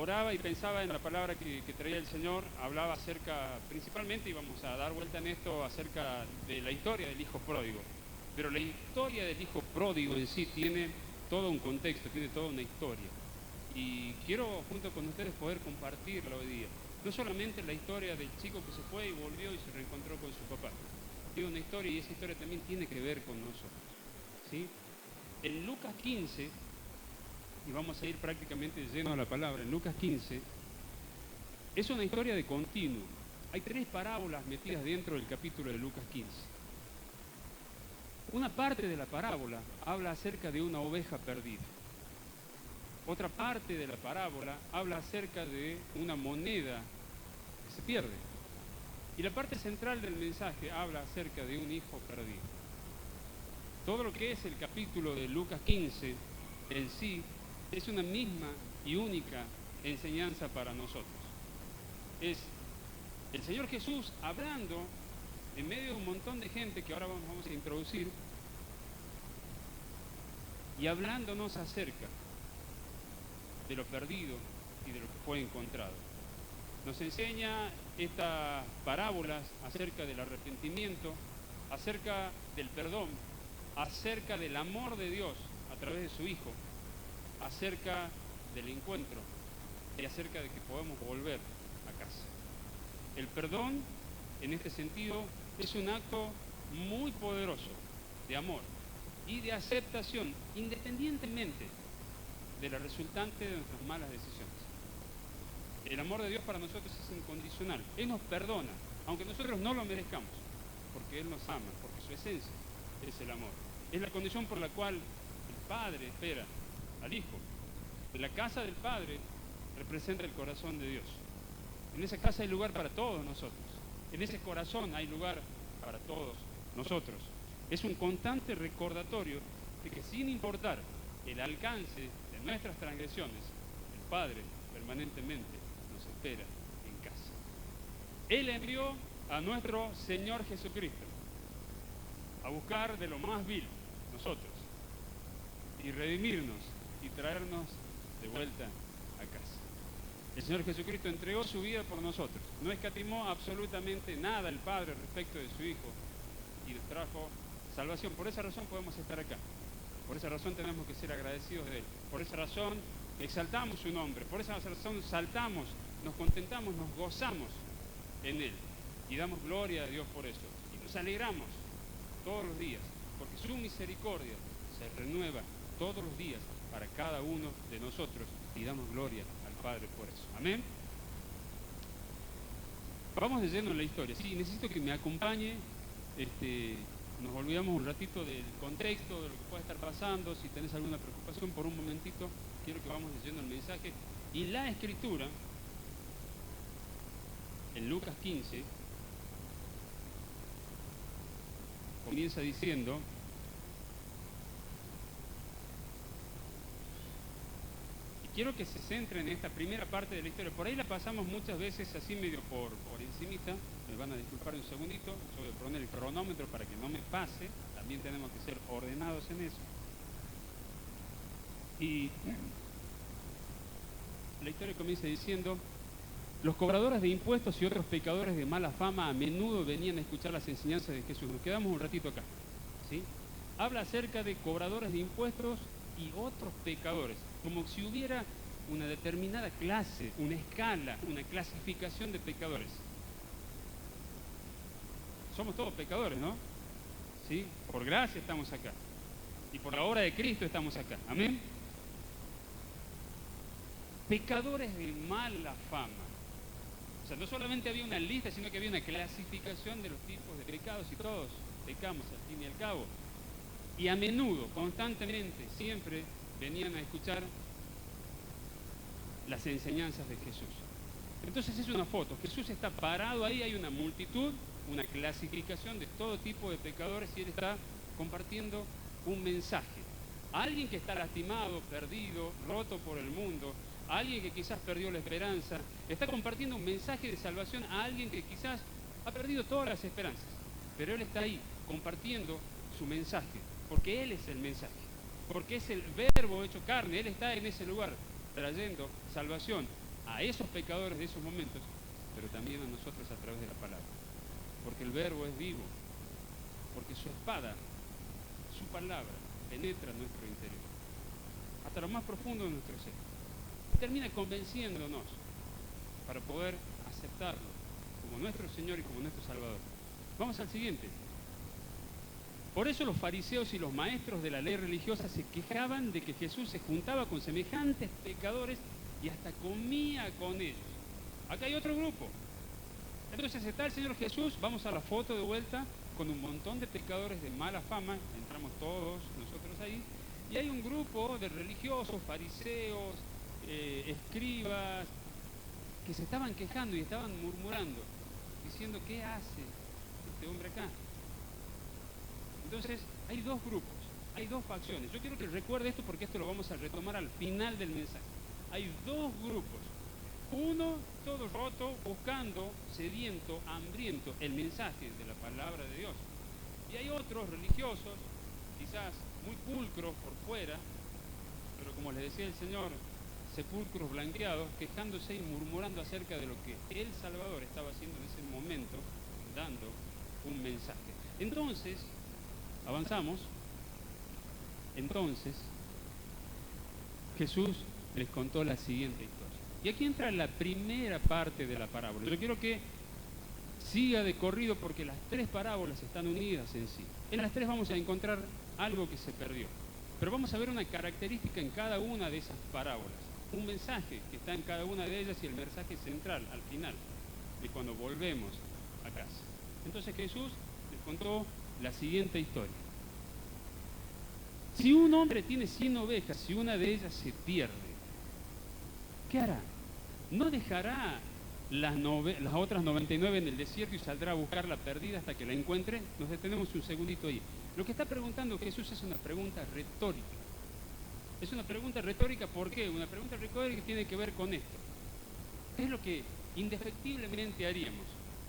oraba y pensaba en la palabra que traía el Señor, hablaba acerca, principalmente, y vamos a dar vuelta en esto, acerca de la historia del hijo pródigo. Pero la historia del hijo pródigo en sí tiene todo un contexto, tiene toda una historia. Y quiero, junto con ustedes, poder compartirla hoy día. No solamente la historia del chico que se fue y volvió y se reencontró con su papá. Tiene una historia y esa historia también tiene que ver con nosotros, ¿sí? En Lucas 15, y vamos a ir prácticamente lleno a la palabra, en Lucas 15, es una historia de continuo. Hay 3 parábolas metidas dentro del capítulo de Lucas 15. Una parte de la parábola habla acerca de una oveja perdida. Otra parte de la parábola habla acerca de una moneda que se pierde. Y la parte central del mensaje habla acerca de un hijo perdido. Todo lo que es el capítulo de Lucas 15 en sí es una misma y única enseñanza para nosotros. Es el Señor Jesús hablando en medio de un montón de gente que ahora vamos a introducir y hablándonos acerca de lo perdido y de lo que fue encontrado. Nos enseña estas parábolas acerca del arrepentimiento, acerca del perdón, acerca del amor de Dios a través de su Hijo, acerca del encuentro y acerca de que podemos volver a casa. El perdón, en este sentido, es un acto muy poderoso de amor y de aceptación, independientemente de la resultante de nuestras malas decisiones. El amor de Dios para nosotros es incondicional. Él nos perdona, aunque nosotros no lo merezcamos, porque Él nos ama, porque su esencia es el amor. Es la condición por la cual el Padre espera al Hijo. La casa del Padre representa el corazón de Dios. En esa casa hay lugar para todos nosotros. En ese corazón hay lugar para todos nosotros. Es un constante recordatorio de que sin importar el alcance de nuestras transgresiones, el Padre permanentemente nos espera en casa. Él envió a nuestro Señor Jesucristo a buscar de lo más vil, nosotros, y redimirnos y traernos de vuelta a casa. El Señor Jesucristo entregó su vida por nosotros, no escatimó absolutamente nada el Padre respecto de su Hijo y nos trajo salvación. Por esa razón podemos estar acá, por esa razón tenemos que ser agradecidos de Él, por esa razón exaltamos su nombre, por esa razón saltamos, nos contentamos, nos gozamos en Él y damos gloria a Dios por eso y nos alegramos todos los días, porque su misericordia se renueva todos los días para cada uno de nosotros y damos gloria al Padre por eso. Amén. Vamos de lleno en la historia. Sí, necesito que me acompañe. Nos olvidamos un ratito del contexto, de lo que puede estar pasando. Si tenés alguna preocupación por un momentito, quiero que vamos de lleno el mensaje. Y la Escritura, en Lucas 15, comienza diciendo: quiero que se centren en esta primera parte de la historia. Por ahí la pasamos muchas veces así medio por encimita. Me van a disculpar un segundito. Yo voy a poner el cronómetro para que no me pase. También tenemos que ser ordenados en eso. Y la historia comienza diciendo: los cobradores de impuestos y otros pecadores de mala fama a menudo venían a escuchar las enseñanzas de Jesús. Nos quedamos un ratito acá, ¿sí? Habla acerca de cobradores de impuestos y otros pecadores, como si hubiera una determinada clase, una escala, una clasificación de pecadores. Somos todos pecadores, ¿no? ¿Sí? Por gracia estamos acá. Y por la obra de Cristo estamos acá. Amén. Pecadores de mala fama. O sea, no solamente había una lista, sino que había una clasificación de los tipos de pecados y todos pecamos al fin y al cabo. Y a menudo, constantemente, siempre venían a escuchar las enseñanzas de Jesús. Entonces es una foto. Jesús está parado ahí, hay una multitud, una clasificación de todo tipo de pecadores y Él está compartiendo un mensaje. A alguien que está lastimado, perdido, roto por el mundo, a alguien que quizás perdió la esperanza, está compartiendo un mensaje de salvación a alguien que quizás ha perdido todas las esperanzas. Pero Él está ahí compartiendo su mensaje, porque Él es el mensaje, porque es el verbo hecho carne. Él está en ese lugar trayendo salvación a esos pecadores de esos momentos, pero también a nosotros a través de la palabra. Porque el verbo es vivo, porque su espada, su palabra, penetra en nuestro interior, hasta lo más profundo de nuestro ser. Y termina convenciéndonos para poder aceptarlo como nuestro Señor y como nuestro Salvador. Vamos al siguiente. Por eso los fariseos y los maestros de la ley religiosa se quejaban de que Jesús se juntaba con semejantes pecadores y hasta comía con ellos. Acá hay otro grupo. Entonces está el Señor Jesús, vamos a la foto de vuelta, con un montón de pecadores de mala fama, entramos todos nosotros ahí, y hay un grupo de religiosos, fariseos, escribas, que se estaban quejando y estaban murmurando, diciendo, ¿qué hace este hombre acá? Entonces, hay dos grupos, hay dos facciones. Yo quiero que recuerde esto porque esto lo vamos a retomar al final del mensaje. Hay dos grupos. Uno, todo roto, buscando, sediento, hambriento, el mensaje de la palabra de Dios. Y hay otros religiosos, quizás muy pulcros por fuera, pero como les decía el Señor, sepulcros blanqueados, quejándose y murmurando acerca de lo que el Salvador estaba haciendo en ese momento, dando un mensaje. Entonces, avanzamos. Entonces, Jesús les contó la siguiente historia. Y aquí entra la primera parte de la parábola. Yo quiero que siga de corrido porque las tres parábolas están unidas en sí. En las tres vamos a encontrar algo que se perdió. Pero vamos a ver una característica en cada una de esas parábolas. Un mensaje que está en cada una de ellas y el mensaje central al final, de cuando volvemos a casa. Entonces Jesús les contó la siguiente historia. Si un hombre tiene 100 ovejas y una de ellas se pierde, ¿qué hará? ¿No dejará las otras 99 en el desierto y saldrá a buscar la perdida hasta que la encuentre? Nos detenemos un segundito ahí. Lo que está preguntando Jesús es una pregunta retórica. Es una pregunta retórica, ¿por qué? Una pregunta retórica que tiene que ver con esto. ¿Qué es lo que indefectiblemente haríamos?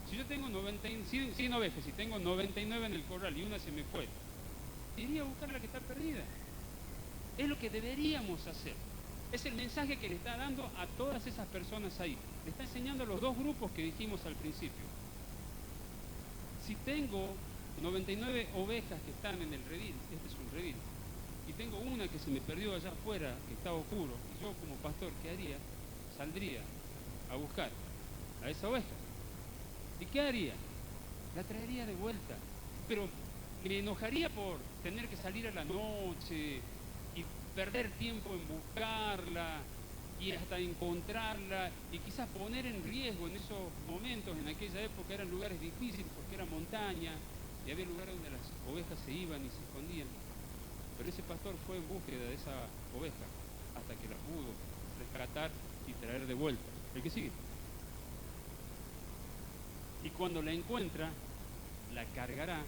Si yo tengo 100 ovejas y tengo 99 en el corral y una se me fue, iría a buscar la que está perdida. Es lo que deberíamos hacer. Es el mensaje que le está dando a todas esas personas ahí. Le está enseñando a los dos grupos que dijimos al principio. Si tengo 99 ovejas que están en el redil, este es un redil, y tengo una que se me perdió allá afuera, que está oscuro, y yo como pastor, ¿qué haría? Saldría a buscar a esa oveja. ¿Y qué haría? La traería de vuelta. Pero me enojaría por tener que salir a la noche y perder tiempo en buscarla y hasta encontrarla y quizás poner en riesgo en esos momentos, en aquella época eran lugares difíciles porque era montaña y había lugares donde las ovejas se iban y se escondían. Pero ese pastor fue en búsqueda de esa oveja hasta que la pudo rescatar y traer de vuelta. El que sigue. Y cuando la encuentra, la cargará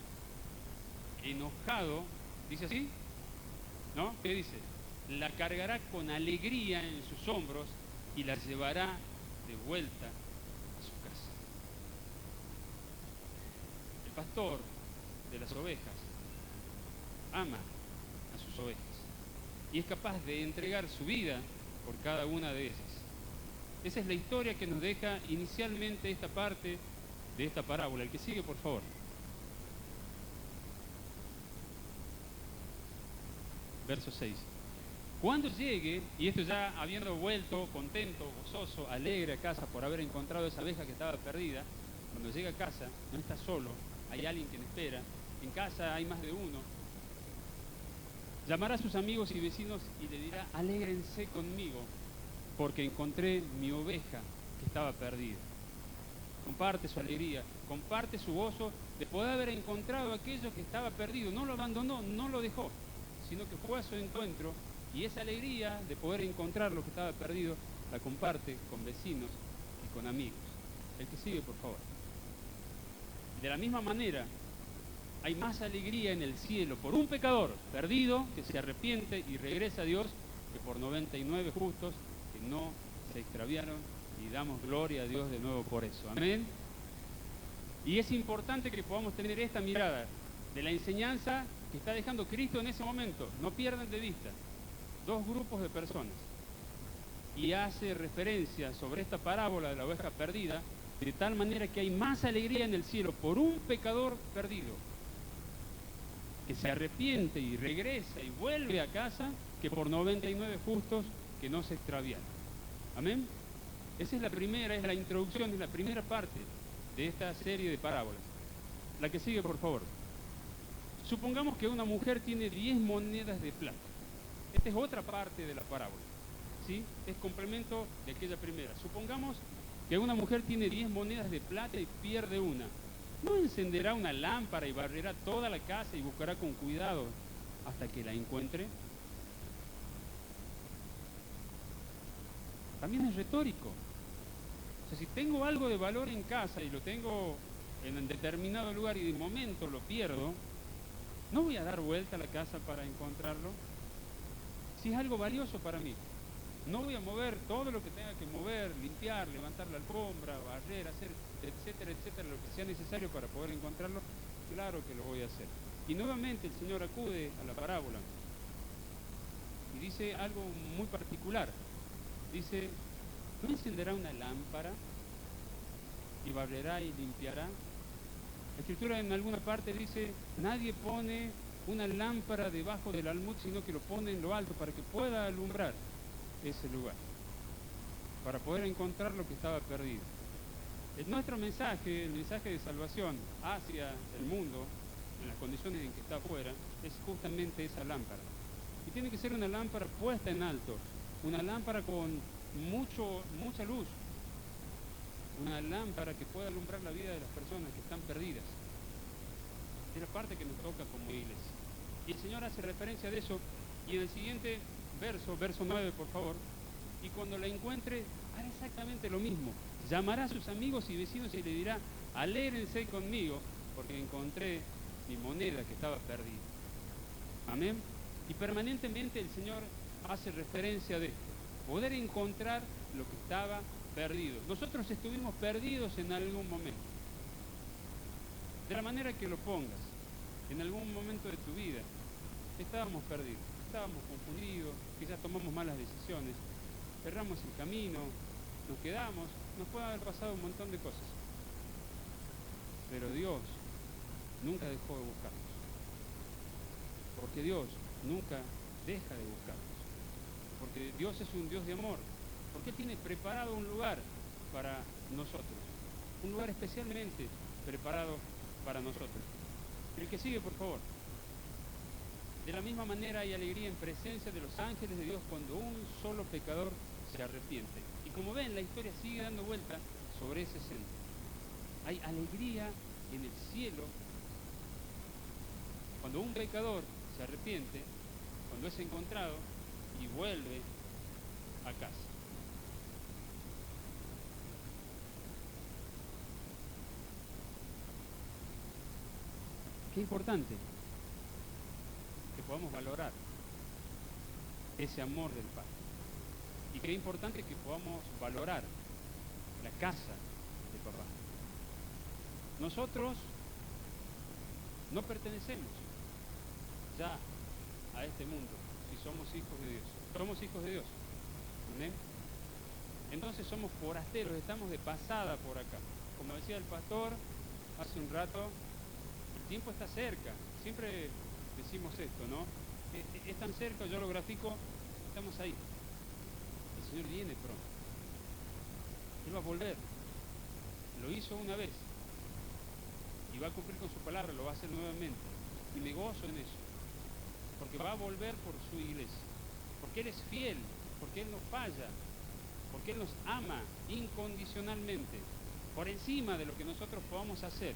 enojado, ¿dice así? ¿No? ¿Qué dice? La cargará con alegría en sus hombros y la llevará de vuelta a su casa. El pastor de las ovejas ama a sus ovejas y es capaz de entregar su vida por cada una de ellas. Esa es la historia que nos deja inicialmente esta parte de esta parábola. El que sigue, por favor. Verso 6. Cuando llegue, y esto ya habiendo vuelto contento, gozoso, alegre a casa por haber encontrado esa oveja que estaba perdida, cuando llega a casa no está solo, hay alguien que le espera, en casa hay más de uno, llamará a sus amigos y vecinos y le dirá, alégrense conmigo porque encontré mi oveja que estaba perdida. Comparte su alegría, comparte su gozo de poder haber encontrado aquello que estaba perdido, no lo abandonó, no lo dejó, sino que fue a su encuentro y esa alegría de poder encontrar lo que estaba perdido la comparte con vecinos y con amigos. El que sigue, por favor. De la misma manera, hay más alegría en el cielo por un pecador perdido que se arrepiente y regresa a Dios que por 99 justos que no se extraviaron, y damos gloria a Dios de nuevo por eso. Amén. Y es importante que podamos tener esta mirada de la enseñanza que está dejando Cristo en ese momento. No pierdan de vista dos grupos de personas. y hace referencia sobre esta parábola de la oveja perdida, de tal manera que hay más alegría en el cielo por un pecador perdido, que se arrepiente y regresa y vuelve a casa, que por 99 justos que no se extravían. Amén. Esa es la primera, es la introducción, es la primera parte de esta serie de parábolas. La que sigue, por favor. Supongamos que una mujer tiene 10 monedas de plata. Esta es otra parte de la parábola, ¿sí? Es complemento de aquella primera. Supongamos que una mujer tiene 10 monedas de plata y pierde una. ¿No encenderá una lámpara y barrerá toda la casa y buscará con cuidado hasta que la encuentre? También es retórico. O sea, si tengo algo de valor en casa y lo tengo en un determinado lugar y de momento lo pierdo, ¿no voy a dar vuelta a la casa para encontrarlo? Si es algo valioso para mí, no voy a mover todo lo que tenga que mover, limpiar, levantar la alfombra, barrer, hacer, etcétera, etcétera, lo que sea necesario para poder encontrarlo. Claro que lo voy a hacer. Y nuevamente el Señor acude a la parábola y dice algo muy particular. Dice, ¿no encenderá una lámpara y barrerá y limpiará? La Escritura en alguna parte dice, nadie pone una lámpara debajo del almud, sino que lo pone en lo alto para que pueda alumbrar ese lugar, para poder encontrar lo que estaba perdido. Nuestro mensaje, el mensaje de salvación hacia el mundo, en las condiciones en que está afuera, es justamente esa lámpara. Y tiene que ser una lámpara puesta en alto, una lámpara con mucha luz, una lámpara que pueda alumbrar la vida de las personas que están perdidas. Es la parte que nos toca como iglesia. Y el Señor hace referencia de eso, y en el siguiente verso 9, por favor, y cuando la encuentre, hará exactamente lo mismo. Llamará a sus amigos y vecinos y le dirá, alégrense conmigo, porque encontré mi moneda que estaba perdida. Amén. Y permanentemente el Señor hace referencia de poder encontrar lo que estaba perdido. Nosotros estuvimos perdidos en algún momento. De la manera que lo pongas, en algún momento de tu vida, estábamos perdidos, estábamos confundidos, quizás tomamos malas decisiones, erramos el camino, nos quedamos, nos puede haber pasado un montón de cosas. Pero Dios nunca dejó de buscarnos. Porque Dios nunca deja de buscarnos. Porque Dios es un Dios de amor. Porque Él tiene preparado un lugar para nosotros. Un lugar especialmente preparado para nosotros. El que sigue, por favor. De la misma manera hay alegría en presencia de los ángeles de Dios cuando un solo pecador se arrepiente. Y como ven, la historia sigue dando vuelta sobre ese centro. Hay alegría en el cielo cuando un pecador se arrepiente, cuando es encontrado y vuelve a casa. Qué importante que podamos valorar ese amor del Padre. Y qué importante que podamos valorar la casa de papá. Nosotros no pertenecemos ya a este mundo si somos hijos de Dios. Somos hijos de Dios. ¿Amén? Entonces somos forasteros, estamos de pasada por acá. Como decía el pastor hace un rato, el tiempo está cerca. Siempre decimos esto, ¿no? Es tan cerca, yo lo grafico, estamos ahí. El Señor viene pronto. Él va a volver. Lo hizo una vez. Y va a cumplir con su palabra, lo va a hacer nuevamente. Y me gozo en eso. Porque va a volver por su iglesia. Porque Él es fiel. Porque Él no falla. Porque Él nos ama incondicionalmente. Por encima de lo que nosotros podamos hacer.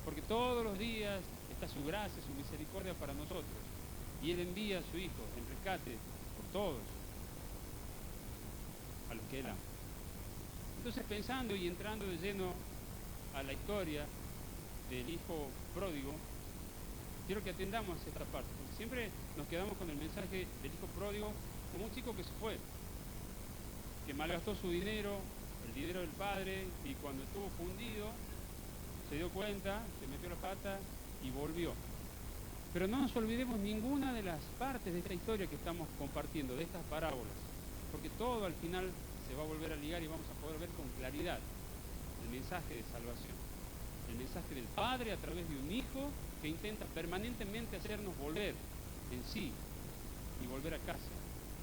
Porque todos los días está su gracia, su misericordia para nosotros. Y Él envía a su Hijo en rescate por todos a los que Él ama. Entonces, pensando y entrando de lleno a la historia del hijo pródigo, quiero que atendamos esta parte, porque siempre nos quedamos con el mensaje del hijo pródigo como un chico que se fue, que malgastó su dinero, el dinero del padre, y cuando estuvo fundido, se dio cuenta, se metió la pata y volvió. Pero no nos olvidemos ninguna de las partes de esta historia que estamos compartiendo, de estas parábolas. porque todo al final se va a volver a ligar y vamos a poder ver con claridad el mensaje de salvación, el mensaje del Padre a través de un Hijo que intenta permanentemente hacernos volver en sí y volver a casa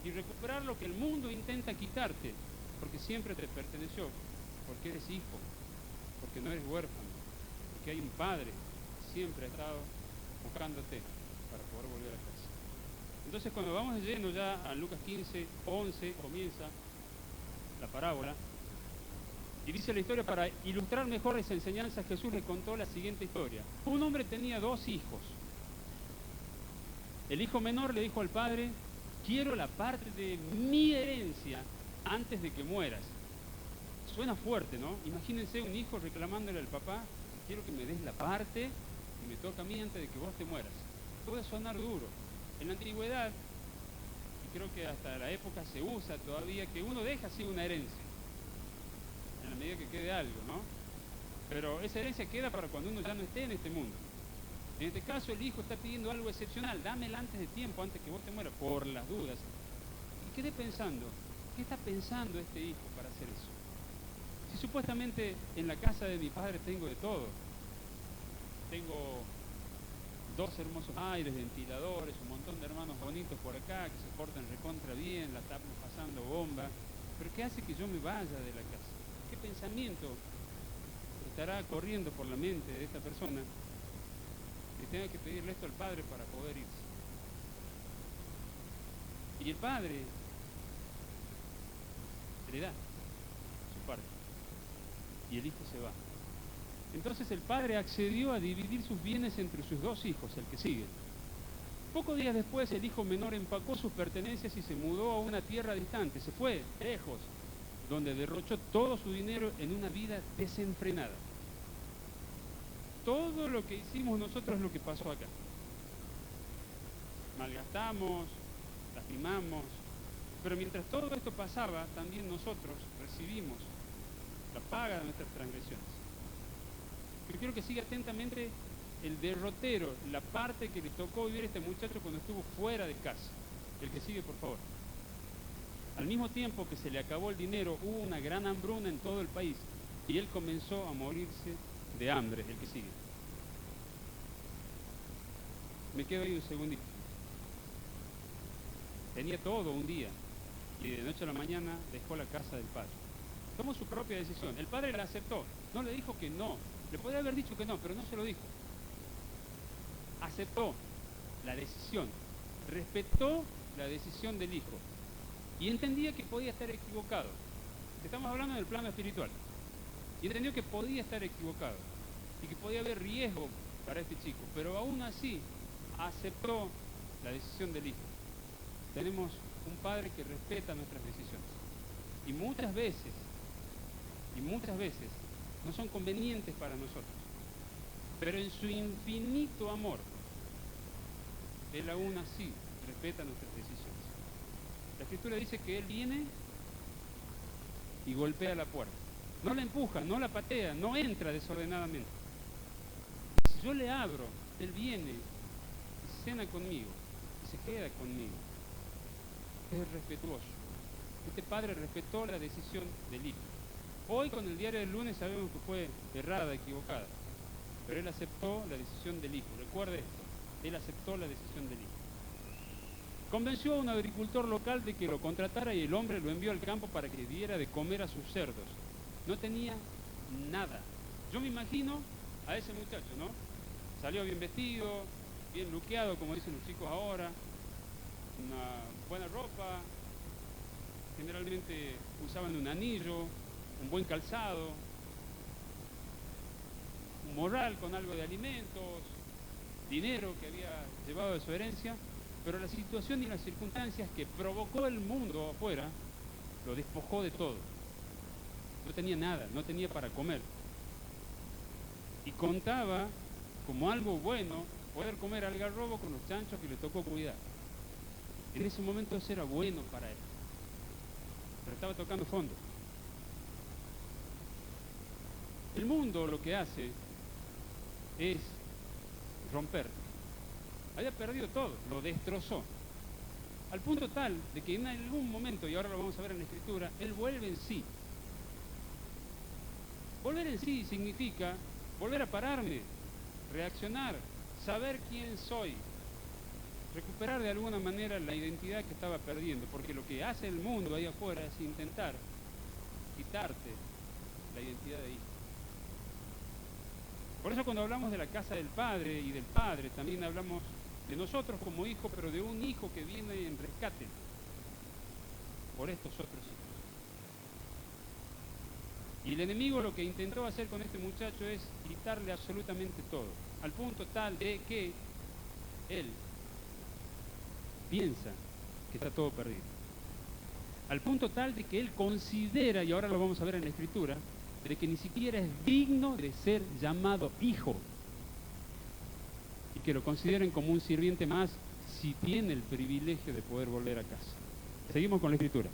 y recuperar lo que el mundo intenta quitarte, porque siempre te perteneció, porque eres hijo, porque no eres huérfano, porque hay un Padre que siempre ha estado buscándote para poder volver a casa. Entonces, cuando vamos de lleno ya a Lucas 15, 11, comienza la parábola y dice la historia: para ilustrar mejor esa enseñanza, Jesús le contó la siguiente historia. Un hombre tenía 2 hijos. El hijo menor le dijo al padre: quiero la parte de mi herencia antes de que mueras. Suena fuerte, ¿no? Imagínense un hijo reclamándole al papá: quiero que me des la parte y me toca a mí antes de que vos te mueras. Puede sonar duro. En la antigüedad, y creo que hasta la época se usa todavía, que uno deja así una herencia, en la medida que quede algo, ¿no? Pero esa herencia queda para cuando uno ya no esté en este mundo. En este caso el hijo está pidiendo algo excepcional: dámela antes de tiempo, antes que vos te mueras, por las dudas. Y quedé pensando, ¿qué está pensando este hijo para hacer eso? Si supuestamente en la casa de mi padre tengo de todo, tengo 2 hermosos aires, ventiladores, un montón de hermanos bonitos por acá que se portan recontra bien, la estamos pasando bomba, pero ¿qué hace que yo me vaya de la casa? ¿Qué pensamiento estará corriendo por la mente de esta persona que tenga que pedirle esto al padre para poder irse? Y el padre le da su parte y el hijo se va. Entonces el padre accedió a dividir sus bienes entre sus 2 hijos, el que sigue. Pocos días después el hijo menor empacó sus pertenencias y se mudó a una tierra distante, se fue lejos, donde derrochó todo su dinero en una vida desenfrenada. Todo lo que hicimos nosotros es lo que pasó acá. Malgastamos, lastimamos, pero mientras todo esto pasaba, también nosotros recibimos la paga de nuestras transgresiones. Yo quiero que siga atentamente el derrotero, la parte que le tocó vivir a este muchacho cuando estuvo fuera de casa. El que sigue, por favor. Al mismo tiempo que se le acabó el dinero, hubo una gran hambruna en todo el país y él comenzó a morirse de hambre. El que sigue. Me quedo ahí un segundito. Tenía todo un día y de noche a la mañana dejó la casa del padre. Tomó su propia decisión. El padre la aceptó. No le dijo que no. Le podría haber dicho que no, pero no se lo dijo. Aceptó la decisión. Respetó la decisión del hijo. Y entendía que podía estar equivocado. Estamos hablando del plano espiritual. Y entendió que podía estar equivocado. Y que podía haber riesgo para este chico. Pero aún así aceptó la decisión del hijo. Tenemos un padre que respeta nuestras decisiones. Y muchas veces no son convenientes para nosotros. Pero en su infinito amor, Él aún así respeta nuestras decisiones. La Escritura dice que Él viene y golpea la puerta. No la empuja, no la patea, no entra desordenadamente. Si yo le abro, Él viene y cena conmigo y se queda conmigo. Es respetuoso. Este padre respetó la decisión del hijo. Hoy con el diario del lunes sabemos que fue errada, equivocada, pero él aceptó la decisión del hijo. Recuerde esto, él aceptó la decisión del hijo. Convenció a un agricultor local de que lo contratara y el hombre lo envió al campo para que diera de comer a sus cerdos. No tenía nada. Yo me imagino a ese muchacho, ¿no? Salió bien vestido, bien luqueado, como dicen los chicos ahora, una buena ropa, generalmente usaban un anillo, un buen calzado, un morral con algo de alimentos, dinero que había llevado de su herencia, pero la situación y las circunstancias que provocó el mundo afuera lo despojó de todo. No tenía nada, no tenía para comer. Y contaba como algo bueno poder comer algarrobo con los chanchos que le tocó cuidar. En ese momento eso era bueno para él, pero estaba tocando fondo. El mundo lo que hace es romper. Había perdido todo, lo destrozó. Al punto tal de que en algún momento, y ahora lo vamos a ver en la Escritura, él vuelve en sí. Volver en sí significa volver a pararme, reaccionar, saber quién soy, recuperar de alguna manera la identidad que estaba perdiendo, porque lo que hace el mundo ahí afuera es intentar quitarte la identidad de hijo. Por eso cuando hablamos de la casa del Padre y del Padre, también hablamos de nosotros como hijos, pero de un hijo que viene en rescate por estos otros hijos. Y el enemigo lo que intentó hacer con este muchacho es quitarle absolutamente todo, al punto tal de que él piensa que está todo perdido. Al punto tal de que él considera, y ahora lo vamos a ver en la Escritura, de que ni siquiera es digno de ser llamado hijo. Y que lo consideren como un sirviente más si tiene el privilegio de poder volver a casa. Seguimos con la Escritura.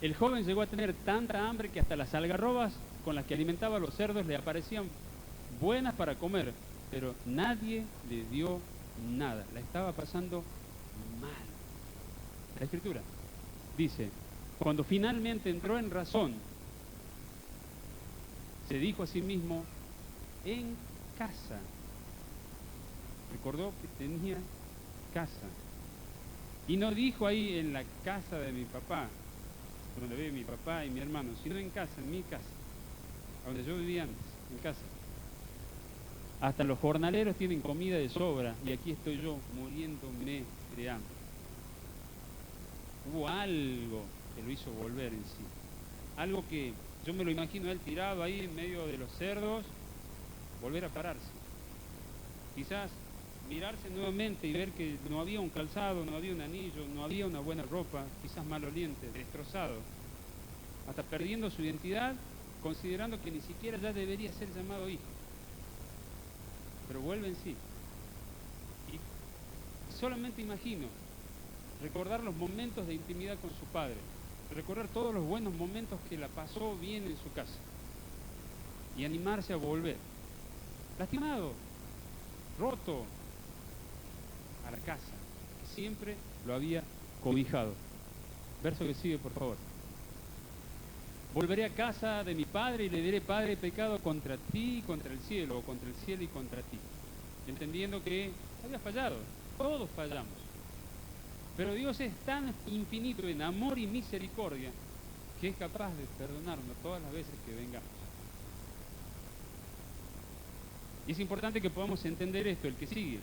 El joven llegó a tener tanta hambre que hasta las algarrobas con las que alimentaba a los cerdos le aparecían buenas para comer, pero nadie le dio nada. La estaba pasando mal. La Escritura dice, cuando finalmente entró en razón, se dijo a sí mismo, en casa. Recordó que tenía casa. Y no dijo ahí en la casa de mi papá, donde vive mi papá y mi hermano, sino en casa, en mi casa, donde yo vivía antes, en casa. Hasta los jornaleros tienen comida de sobra y aquí estoy yo muriéndome de hambre. Hubo algo que lo hizo volver en sí. Algo que yo me lo imagino él tirado ahí en medio de los cerdos, volver a pararse. Quizás mirarse nuevamente y ver que no había un calzado, no había un anillo, no había una buena ropa, quizás maloliente, destrozado, hasta perdiendo su identidad, considerando que ni siquiera ya debería ser llamado hijo. Pero vuelve en sí. Y solamente imagino recordar los momentos de intimidad con su padre, recordar todos los buenos momentos que la pasó bien en su casa y animarse a volver, lastimado, roto, a la casa que siempre lo había cobijado. Verso que sigue, por favor. Volveré a casa de mi padre y le diré, Padre, he pecado contra ti y contra el cielo, o contra el cielo y contra ti. Entendiendo que había fallado, todos fallamos. Pero Dios es tan infinito en amor y misericordia que es capaz de perdonarnos todas las veces que vengamos. Y es importante que podamos entender esto, el que sigue.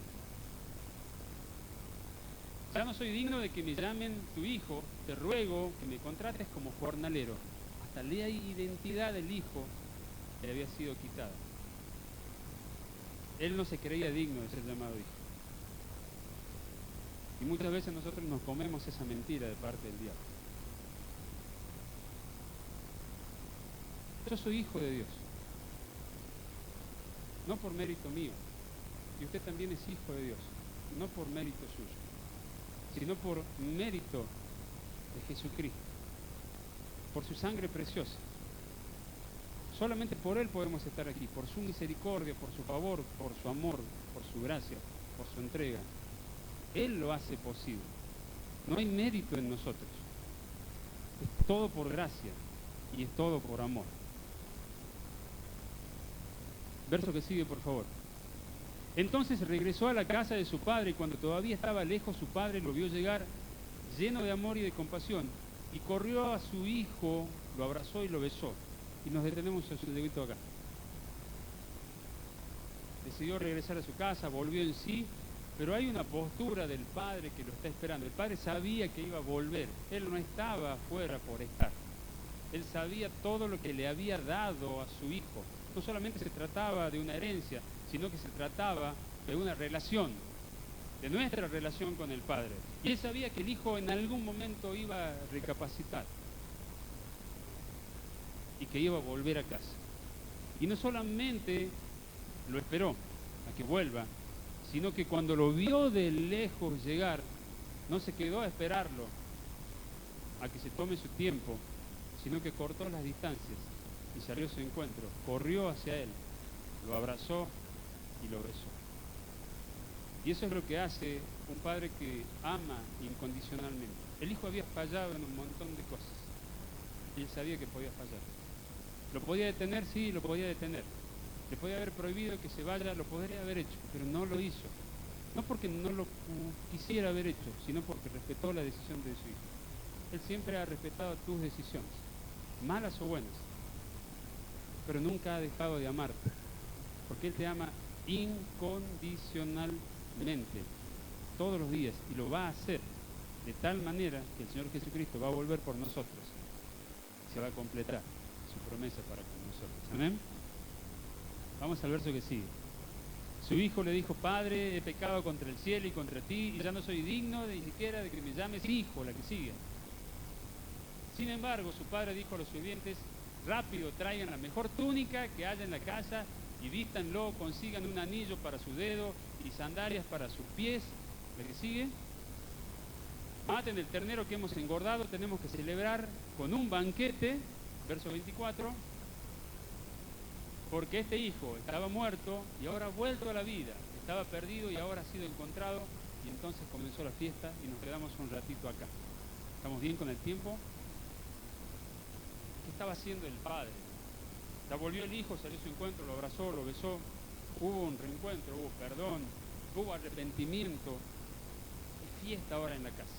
Ya no soy digno de que me llamen tu hijo, te ruego que me contrates como jornalero. Hasta la identidad del hijo le había sido quitada. Él no se creía digno de ser llamado hijo. Y muchas veces nosotros nos comemos esa mentira de parte del diablo. Yo soy hijo de Dios. No por mérito mío. Y usted también es hijo de Dios. No por mérito suyo, sino por mérito de Jesucristo, por su sangre preciosa. Solamente por Él podemos estar aquí, por su misericordia, por su favor, por su amor, por su gracia, por su entrega. Él lo hace posible. No hay mérito en nosotros. Es todo por gracia y es todo por amor. Verso que sigue, por favor. Entonces regresó a la casa de su padre y cuando todavía estaba lejos su padre lo vio llegar lleno de amor y de compasión y corrió a su hijo, lo abrazó y lo besó. Y nos detenemos a su dedito acá. Decidió regresar a su casa, volvió en sí, pero hay una postura del padre que lo está esperando. El padre sabía que iba a volver, él no estaba afuera por estar. Él sabía todo lo que le había dado a su hijo. No solamente se trataba de una herencia, sino que se trataba de una relación, de nuestra relación con el Padre. Y él sabía que el hijo en algún momento iba a recapacitar y que iba a volver a casa. Y no solamente lo esperó a que vuelva, sino que cuando lo vio de lejos llegar, no se quedó a esperarlo a que se tome su tiempo, sino que cortó las distancias y salió a su encuentro, corrió hacia él, lo abrazó y lo besó. Y eso es lo que hace un padre que ama incondicionalmente. El hijo había fallado en un montón de cosas. Y él sabía que podía fallar. ¿Lo podía detener? Sí, lo podía detener. Le podía haber prohibido que se vaya, lo podría haber hecho, pero no lo hizo. No porque no lo quisiera haber hecho, sino porque respetó la decisión de su hijo. Él siempre ha respetado tus decisiones, malas o buenas, pero nunca ha dejado de amarte, porque Él te ama incondicionalmente, todos los días, y lo va a hacer de tal manera que el Señor Jesucristo va a volver por nosotros, se va a completar su promesa para con nosotros. Amén. Vamos al verso que sigue. Su hijo le dijo: Padre, he pecado contra el cielo y contra ti, y ya no soy digno ni siquiera de que me llames hijo, la que sigue. Sin embargo, su padre dijo a los sirvientes: rápido, traigan la mejor túnica que haya en la casa y vístanlo, consigan un anillo para su dedo y sandalias para sus pies. La que sigue. Maten el ternero que hemos engordado, tenemos que celebrar con un banquete. Verso 24. Porque este hijo estaba muerto y ahora ha vuelto a la vida, estaba perdido y ahora ha sido encontrado. Y entonces comenzó la fiesta y nos quedamos un ratito acá. ¿Estamos bien con el tiempo? ¿Qué estaba haciendo el padre? Ya volvió el hijo, salió a su encuentro, lo abrazó, lo besó. Hubo un reencuentro, hubo perdón, hubo arrepentimiento. Y fiesta ahora en la casa.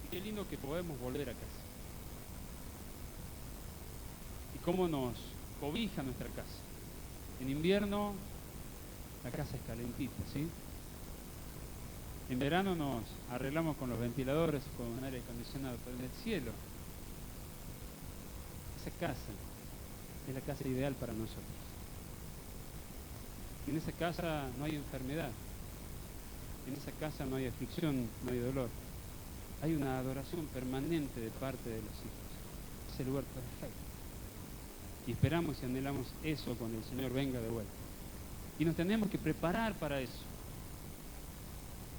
Y qué lindo que podemos volver a casa. Cómo nos cobija nuestra casa. En invierno la casa es calentita, ¿sí? En verano nos arreglamos con los ventiladores, con un aire acondicionado, pero en el cielo, esa casa es la casa ideal para nosotros. En esa casa no hay enfermedad, en esa casa no hay aflicción, no hay dolor. Hay una adoración permanente de parte de los hijos. Es el lugar perfecto. Y esperamos y anhelamos eso cuando el Señor venga de vuelta. Y nos tenemos que preparar para eso.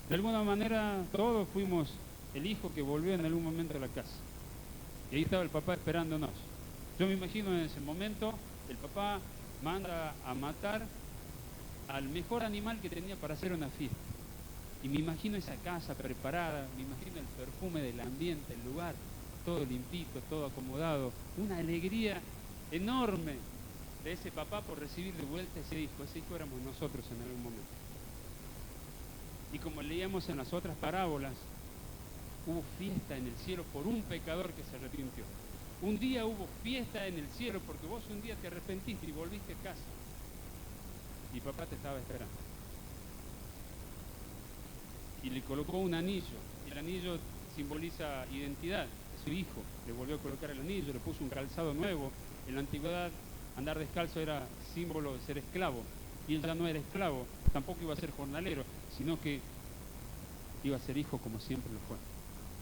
De alguna manera todos fuimos el hijo que volvió en algún momento a la casa. Y ahí estaba el papá esperándonos. Yo me imagino en ese momento el papá manda a matar al mejor animal que tenía para hacer una fiesta. Y me imagino esa casa preparada, me imagino el perfume del ambiente, el lugar, todo limpito, todo acomodado, una alegría enorme de ese papá por recibir de vuelta ese hijo. Ese hijo éramos nosotros en algún momento. Y como leíamos en las otras parábolas, hubo fiesta en el cielo por un pecador que se arrepintió. Un día hubo fiesta en el cielo porque vos un día te arrepentiste y volviste a casa. Y papá te estaba esperando. Y le colocó un anillo. Y el anillo simboliza identidad. Es su hijo. Le volvió a colocar el anillo, le puso un calzado nuevo. En la antigüedad, andar descalzo era símbolo de ser esclavo. Y él ya no era esclavo, tampoco iba a ser jornalero, sino que iba a ser hijo como siempre lo fue.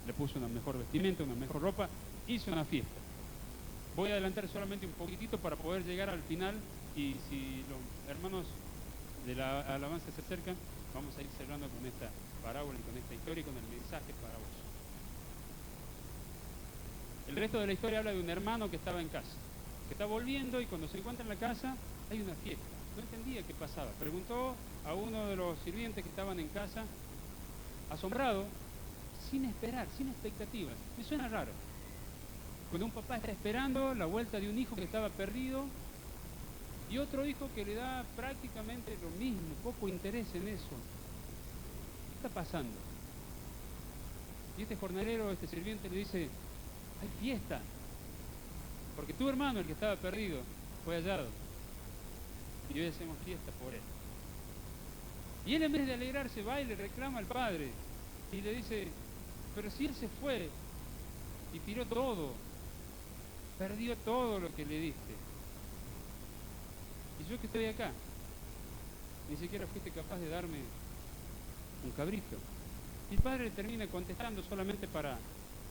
Le puso una mejor vestimenta, una mejor ropa, hizo una fiesta. Voy a adelantar solamente un poquitito para poder llegar al final, y si los hermanos de la alabanza se acercan, vamos a ir cerrando con esta parábola y con esta historia y con el mensaje para vos. El resto de la historia habla de un hermano que estaba en casa, que está volviendo, y cuando se encuentra en la casa hay una fiesta. No entendía qué pasaba. Preguntó a uno de los sirvientes que estaban en casa, asombrado, sin esperar, sin expectativas. Me suena raro. Cuando un papá está esperando la vuelta de un hijo que estaba perdido y otro hijo que le da prácticamente lo mismo, poco interés en eso. ¿Qué está pasando? Y este jornalero, este sirviente le dice: hay fiesta, porque tu hermano, el que estaba perdido, fue hallado. Y hoy hacemos fiesta por él. Y él, en vez de alegrarse, va y le reclama al padre. Y le dice: pero si él se fue y tiró todo, perdió todo lo que le diste. Y yo que estoy acá, ni siquiera fuiste capaz de darme un cabrito. Y el padre le termina contestando solamente para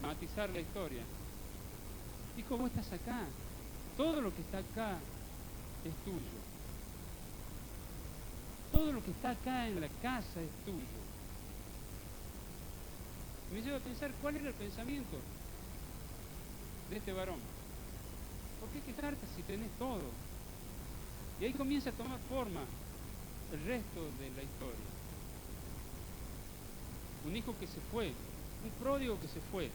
matizar la historia: hijo, vos estás acá. Todo lo que está acá es tuyo. Todo lo que está acá en la casa es tuyo. Me lleva a pensar cuál era el pensamiento de este varón. ¿Por qué quejarte si tenés todo? Y ahí comienza a tomar forma el resto de la historia. Un hijo que se fue, un pródigo que se fue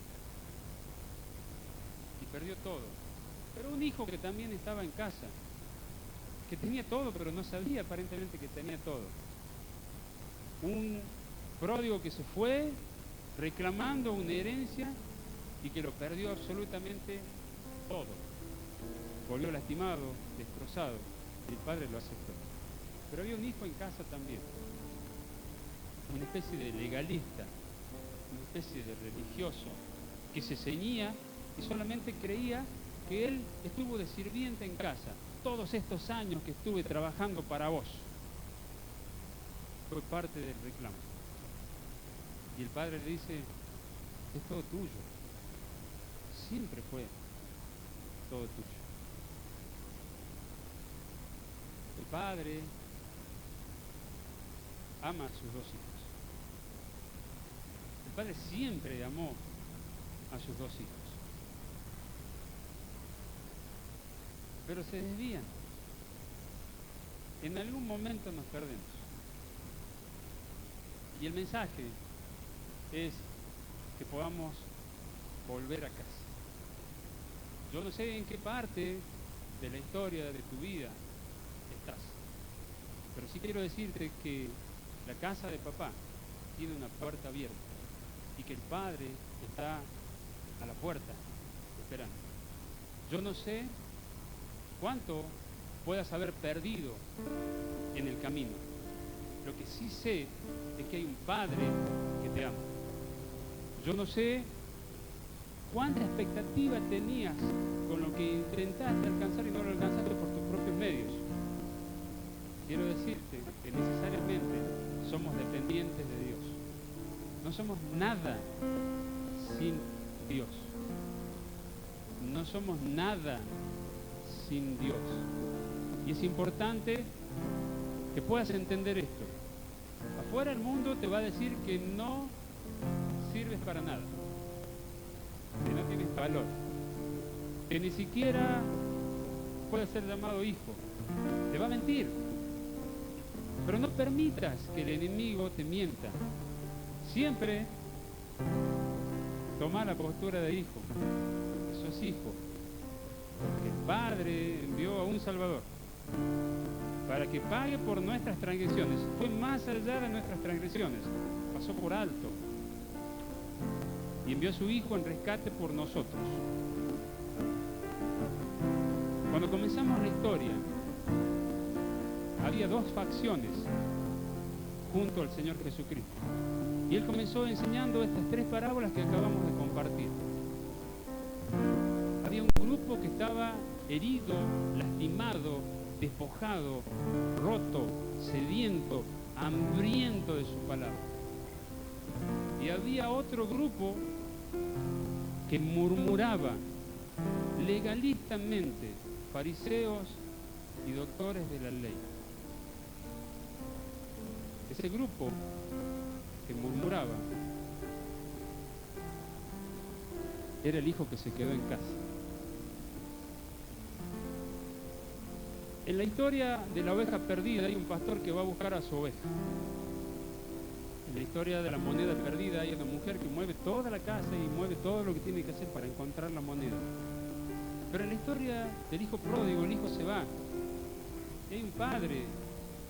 y perdió todo. Pero un hijo que también estaba en casa, que tenía todo, pero no sabía aparentemente que tenía todo. Un pródigo que se fue reclamando una herencia y que lo perdió absolutamente todo. Volvió lastimado, destrozado, y el padre lo aceptó. Pero había un hijo en casa también, una especie de legalista, una especie de religioso, que se ceñía y solamente creía que él estuvo de sirviente en casa. Todos estos años que estuve trabajando para vos, fue parte del reclamo. Y el padre le dice, es todo tuyo. Siempre fue todo tuyo. El padre ama a sus dos hijos. El padre siempre amó a sus dos hijos. Pero se desvían. En algún momento nos perdemos. Y el mensaje es que podamos volver a casa. Yo no sé en qué parte de la historia de tu vida estás, pero sí quiero decirte que la casa de papá tiene una puerta abierta y que el Padre está a la puerta esperando. Yo no sé cuánto puedas haber perdido en el camino. Lo que sí sé es que hay un Padre que te ama. Yo no sé cuánta expectativa tenías con lo que intentaste alcanzar y no lo alcanzaste por tus propios medios. Quiero decirte que necesariamente somos dependientes de Dios. No somos nada sin Dios. No somos nada sin Dios. Y es importante que puedas entender esto. Afuera el mundo te va a decir que no sirves para nada, que no tienes valor, que ni siquiera puedes ser llamado hijo. Te va a mentir. Pero no permitas que el enemigo te mienta. Siempre toma la postura de hijo. Sos hijo. Porque el Padre envió a un Salvador para que pague por nuestras transgresiones. Fue más allá de nuestras transgresiones. Pasó por alto. Y envió a su Hijo en rescate por nosotros. Cuando comenzamos la historia, había dos facciones junto al Señor Jesucristo. Y Él comenzó enseñando estas tres parábolas que acabamos de compartir. Había un grupo que estaba herido, lastimado, despojado, roto, sediento, hambriento de su palabra. Y había otro grupo que murmuraba legalistamente, fariseos y doctores de la ley. Ese grupo que murmuraba era el hijo que se quedó en casa. En la historia de la oveja perdida hay un pastor que va a buscar a su oveja. En la historia de la moneda perdida hay una mujer que mueve toda la casa y mueve todo lo que tiene que hacer para encontrar la moneda. Pero en la historia del hijo pródigo, el hijo se va. Y hay un padre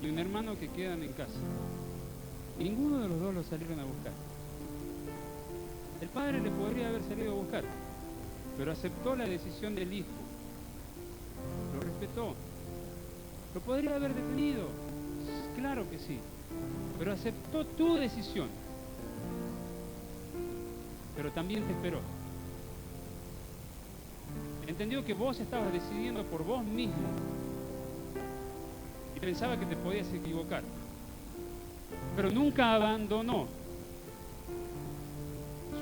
y un hermano que quedan en casa. Ninguno de los dos lo salieron a buscar. El padre le podría haber salido a buscar, pero aceptó la decisión del hijo. Lo respetó. Lo podría haber detenido, claro que sí, pero aceptó tu decisión. Pero también te esperó. Entendió que vos estabas decidiendo por vos mismo y pensaba que te podías equivocar, pero nunca abandonó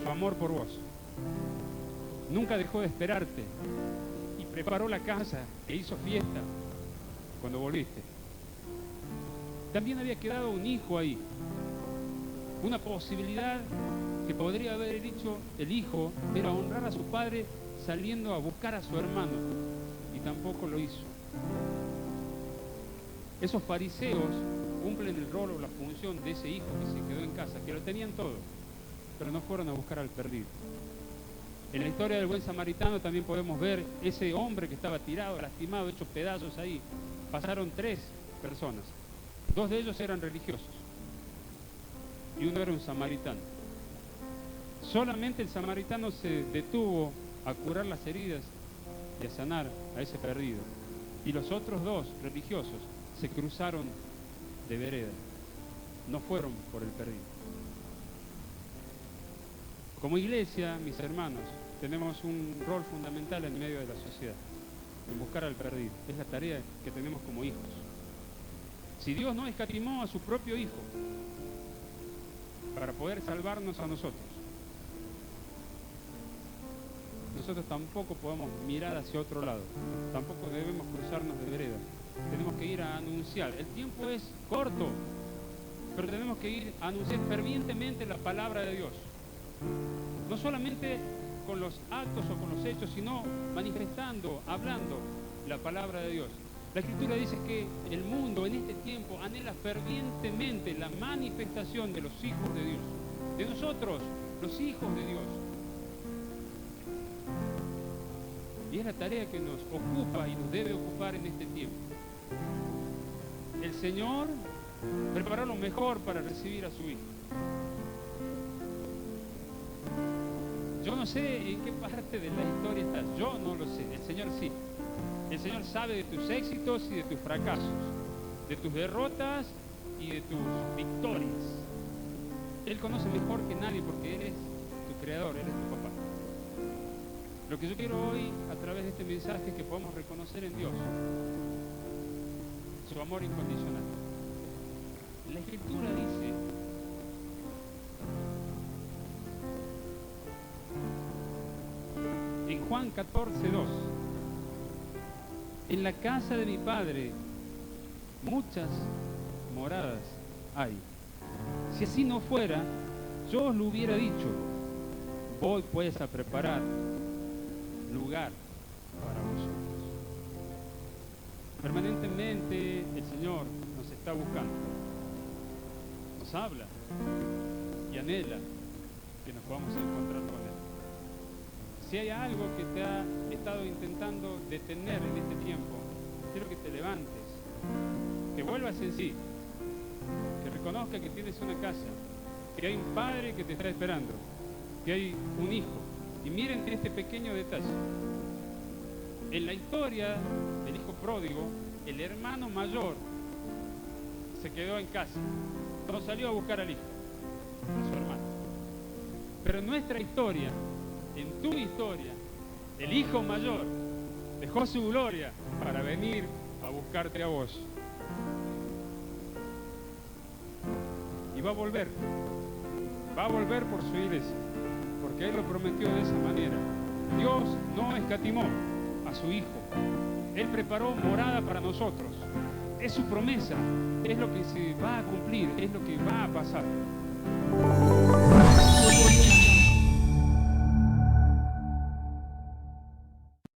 su amor por vos. Nunca dejó de esperarte y preparó la casa e hizo fiesta cuando volviste. También había quedado un hijo ahí, una posibilidad que podría haber dicho el hijo era honrar a su padre saliendo a buscar a su hermano, y tampoco lo hizo. Esos fariseos cumplen el rol o la función de ese hijo que se quedó en casa, que lo tenían todo, pero no fueron a buscar al perdido. En la historia del buen samaritano también podemos ver ese hombre que estaba tirado, lastimado, hecho pedazos ahí. Pasaron 3 personas. 2 de ellos eran religiosos y uno era un samaritano. Solamente el samaritano se detuvo a curar las heridas y a sanar a ese perdido. Y los otros 2 religiosos se cruzaron de vereda. No fueron por el perdido. Como iglesia, mis hermanos, tenemos un rol fundamental en medio de la sociedad, en buscar al perdido. Es la tarea que tenemos como hijos. Si Dios no escatimó a su propio Hijo para poder salvarnos a nosotros, nosotros tampoco podemos mirar hacia otro lado, tampoco debemos cruzarnos de vereda. Tenemos que ir a anunciar. El tiempo es corto, pero tenemos que ir a anunciar fervientemente la palabra de Dios. No solamente con los actos o con los hechos, sino manifestando, hablando la palabra de Dios. La Escritura dice que el mundo en este tiempo anhela fervientemente la manifestación de los hijos de Dios, de nosotros, los hijos de Dios. Y es la tarea que nos ocupa y nos debe ocupar en este tiempo. El Señor preparó lo mejor para recibir a su Hijo. Yo no sé en qué parte de la historia estás, yo no lo sé, el Señor sí. El Señor sabe de tus éxitos y de tus fracasos, de tus derrotas y de tus victorias. Él conoce mejor que nadie porque Él es tu creador, Él es tu papá. Lo que yo quiero hoy, a través de este mensaje, es que podamos reconocer en Dios su amor incondicional. La Escritura dice en Juan 14:2: en la casa de mi Padre muchas moradas hay. Si así no fuera, yo os lo hubiera dicho. Voy pues a preparar lugar para vosotros. Permanentemente el Señor nos está buscando, nos habla y anhela que nos podamos encontrar con Él. Si hay algo que te ha estado intentando detener en este tiempo, quiero que te levantes, que vuelvas en sí, que reconozcas que tienes una casa, que hay un padre que te está esperando, que hay un hijo. Y miren este pequeño detalle. En la historia del hijo pródigo, el hermano mayor se quedó en casa, no salió a buscar al hijo, a su hermano. Pero en nuestra historia, en tu historia, el hijo mayor dejó su gloria para venir a buscarte a vos. Y va a volver por su iglesia, porque Él lo prometió de esa manera. Dios no escatimó a su Hijo. Él preparó morada para nosotros. Es su promesa, es lo que se va a cumplir, es lo que va a pasar.